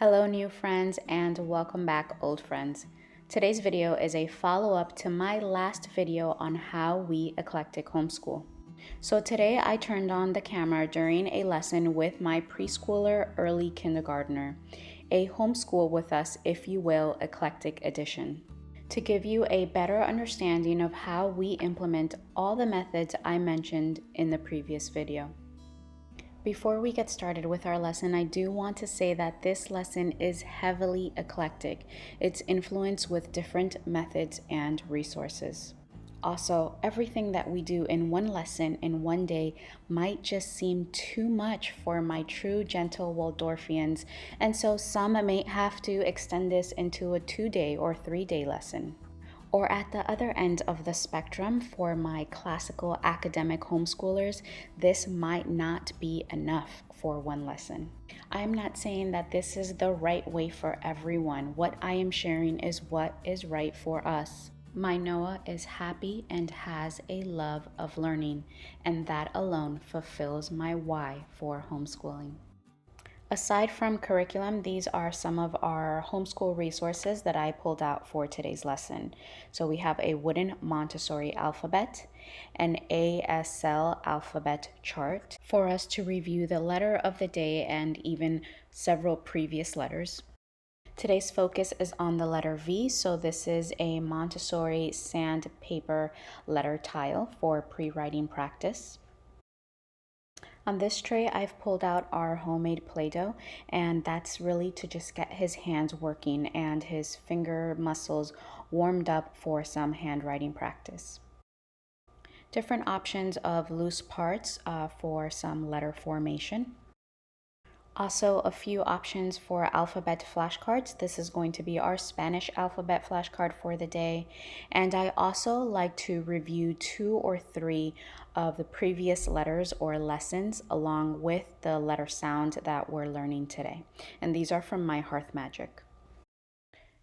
Hello new friends and welcome back old friends. Today's video is a follow-up to my last video on how we eclectic homeschool. So today I turned on the camera during a lesson with my preschooler early kindergartner, a homeschool with us if you will eclectic edition, to give you a better understanding of how we implement all the methods I mentioned in the previous video. Before we get started with our lesson, I do want to say that this lesson is heavily eclectic. It's influenced with different methods and resources. Also, everything that we do in one lesson in one day might just seem too much for my true gentle Waldorfians, and so some may have to extend this into a 2-day or 3-day lesson. Or at the other end of the spectrum, for my classical academic homeschoolers, this might not be enough for one lesson. I'm not saying that this is the right way for everyone. What I am sharing is what is right for us. My Noah is happy and has a love of learning, and that alone fulfills my why for homeschooling. Aside from curriculum, these are some of our homeschool resources that I pulled out for today's lesson. So we have a wooden Montessori alphabet, an ASL alphabet chart for us to review the letter of the day and even several previous letters. Today's focus is on the letter V, so this is a Montessori sandpaper letter tile for pre-writing practice. On this tray, I've pulled out our homemade Play-Doh, and that's really to just get his hands working and his finger muscles warmed up for some handwriting practice. Different options of loose parts for some letter formation. Also, a few options for alphabet flashcards. This is going to be our Spanish alphabet flashcard for the day. And I also like to review 2 or 3 of the previous letters or lessons along with the letter sound that we're learning today. And these are from my HearthMagic.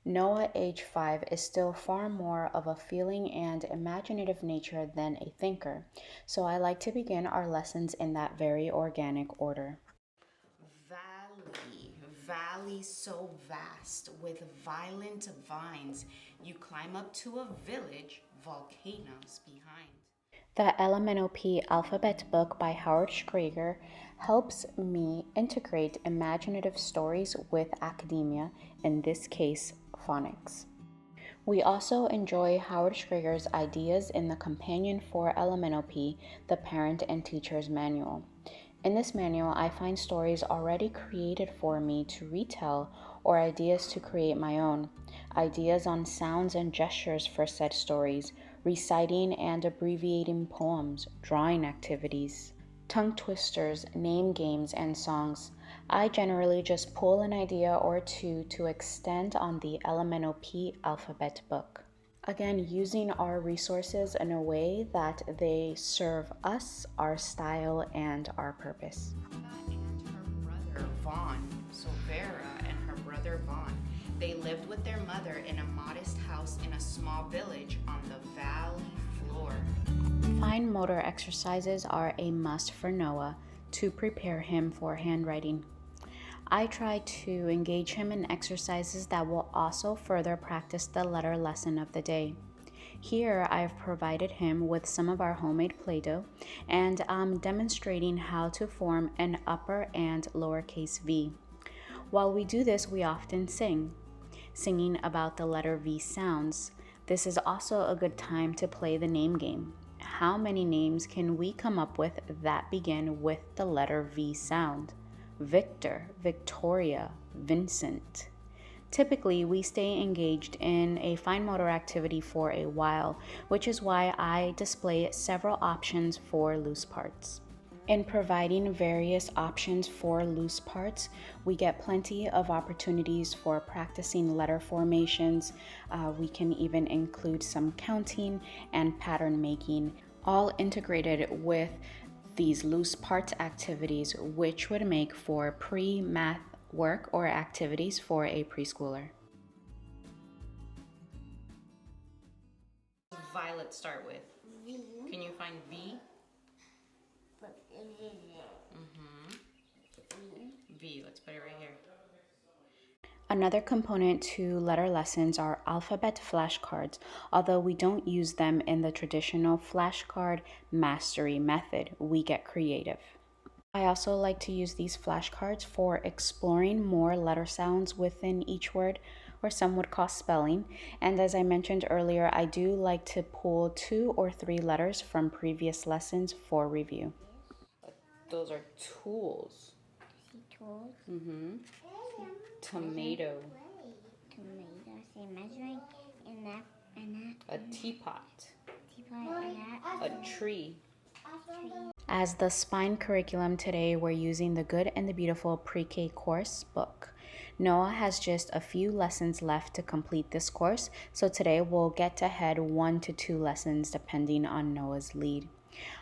Noah, age 5, is still far more of a feeling and imaginative nature than a thinker. So I like to begin our lessons in that very organic order. Valley so vast with violent vines. You climb up to a village, volcanoes behind. The Elemental P alphabet book by Howard Schrager helps me integrate imaginative stories with academia, in this case, phonics. We also enjoy Howard Schrager's ideas in the Companion for Elemental P, the Parent and Teacher's Manual. In this manual, I find stories already created for me to retell or ideas to create my own, ideas on sounds and gestures for said stories, reciting and abbreviating poems, drawing activities, tongue twisters, name games, and songs. I generally just pull an idea or two to extend on the Elemental P alphabet book. Again, using our resources in a way that they serve us, our style, and our purpose. And her brother Vaughn, so Vera and her brother Vaughn, they lived with their mother in a modest house in a small village on the valley floor. Fine motor exercises are a must for Noah to prepare him for handwriting. I try to engage him in exercises that will also further practice the letter lesson of the day. Here, I've provided him with some of our homemade Play-Doh, and I'm demonstrating how to form an upper and lowercase v. While we do this, we often singing about the letter V sounds. This is also a good time to play the name game. How many names can we come up with that begin with the letter V sound? Victor, Victoria, Vincent. Typically, we stay engaged in a fine motor activity for a while, which is why I display several options for loose parts. In providing various options for loose parts, we get plenty of opportunities for practicing letter formations. We can even include some counting and pattern making, all integrated with these loose parts activities, which would make for pre-math work or activities for a preschooler. Violet start with. V. Can you find V? But is it Mm-hmm. V? V, let's put it right here. Another component to letter lessons are alphabet flashcards, although we don't use them in the traditional flashcard mastery method. We get creative. I also like to use these flashcards for exploring more letter sounds within each word, or some would call spelling. And as I mentioned earlier, I do like to pull 2 or 3 letters from previous lessons for review. Those are tools. Tools. Mm-hmm. Tomato. Tomato. Say measuring and that. A teapot. Teapot and that. A tree. As the spine curriculum today, we're using the Good and the Beautiful Pre-K course book. Noah has just a few lessons left to complete this course, so today we'll get to head 1 to 2 lessons depending on Noah's lead.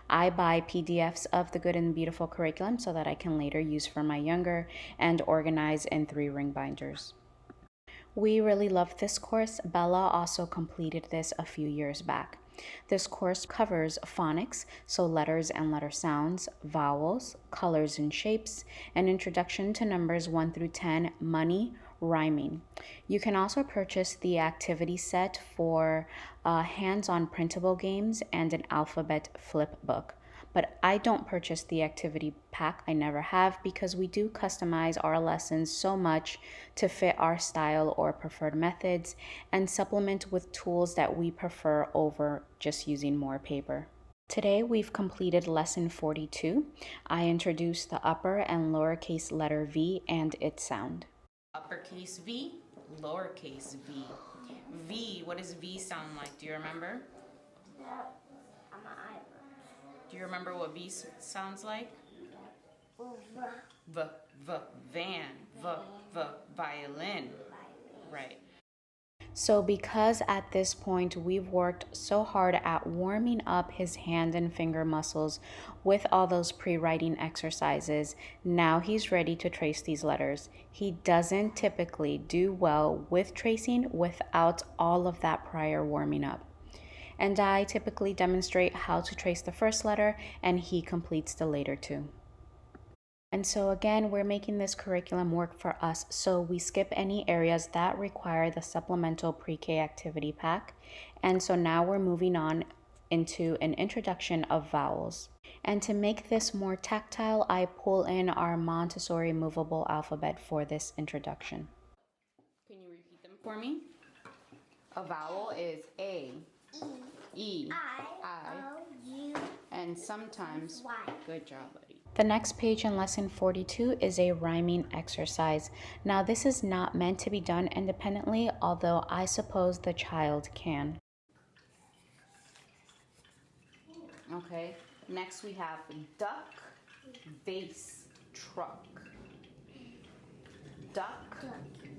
I buy PDFs of the Good and the Beautiful curriculum so that I can later use for my younger and organize in 3-ring binders. We really love this course. Bella also completed this a few years back. This course covers phonics, so letters and letter sounds, vowels, colors and shapes, an introduction to numbers 1 through 10, money, rhyming. You can also purchase the activity set for hands-on printable games and an alphabet flip book. But I don't purchase the activity pack, I never have, because we do customize our lessons so much to fit our style or preferred methods and supplement with tools that we prefer over just using more paper. Today we've completed lesson 42. I introduced the upper and lowercase letter V and its sound. Uppercase V, lowercase v. V, what does V sound like? Do you remember? Do you remember what V sounds like? V, van, violin. Right. So because at this point we've worked so hard at warming up his hand and finger muscles with all those pre-writing exercises, now he's ready to trace these letters. He doesn't typically do well with tracing without all of that prior warming up. And I typically demonstrate how to trace the first letter, and he completes the later 2. And so again, we're making this curriculum work for us, so we skip any areas that require the supplemental pre-K activity pack. And so now we're moving on into an introduction of vowels. And to make this more tactile, I pull in our Montessori movable alphabet for this introduction. Can you repeat them for me? A vowel is A, E, I, U, and sometimes Y. Good job, buddy. The next page in lesson 42 is a rhyming exercise. Now this is not meant to be done independently, although I suppose the child can. Okay, next we have duck, vase, truck. Duck,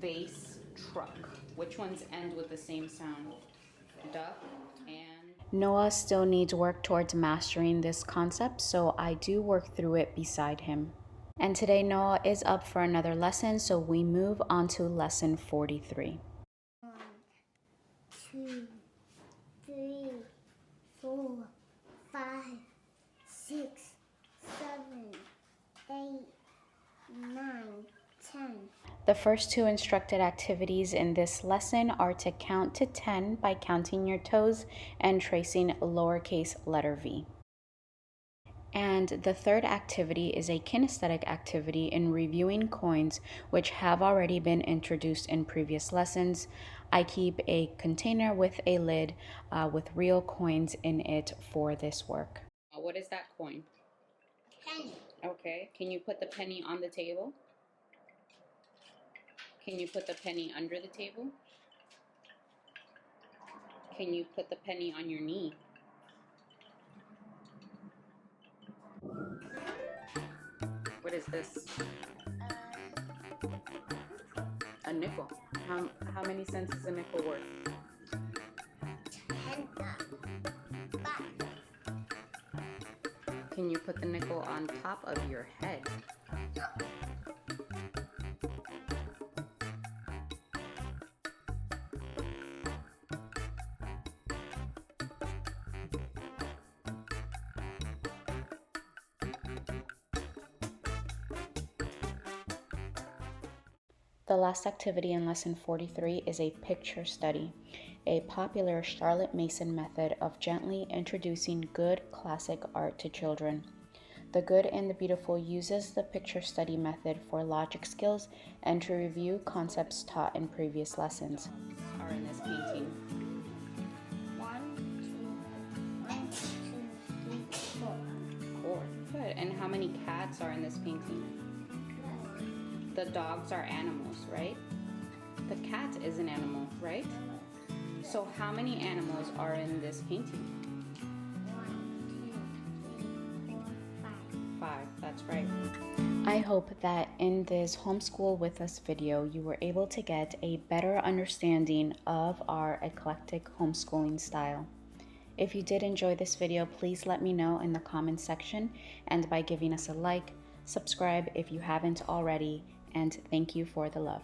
vase, truck. Which ones end with the same sound? Duck and... Noah still needs work towards mastering this concept, so I do work through it beside him. And today Noah is up for another lesson, so we move on to lesson 43. 1, 2, 3, 4, 5, 6, 7, 8, 9, 10. The first 2 instructed activities in this lesson are to count to 10 by counting your toes and tracing lowercase letter V. And the third activity is a kinesthetic activity in reviewing coins, which have already been introduced in previous lessons. I keep a container with a lid with real coins in it for this work. What is that coin? Penny. Okay, can you put the penny on the table? Can you put the penny under the table? Can you put the penny on your knee? What is this? A nickel. How many cents is a nickel worth? 10. 5. Can you put the nickel on top of your head? The last activity in lesson 43 is a picture study, a popular Charlotte Mason method of gently introducing good classic art to children. The Good and the Beautiful uses the picture study method for logic skills and to review concepts taught in previous lessons. Are in this painting. 1, 2, 3, 4. 4. Good. And how many cats are in this painting? The dogs are animals, right? The cat is an animal, right? So how many animals are in this painting? 5. That's right. I hope that in this Homeschool with Us video, you were able to get a better understanding of our eclectic homeschooling style. If you did enjoy this video, please let me know in the comments section and by giving us a like, subscribe if you haven't already, and thank you for the love.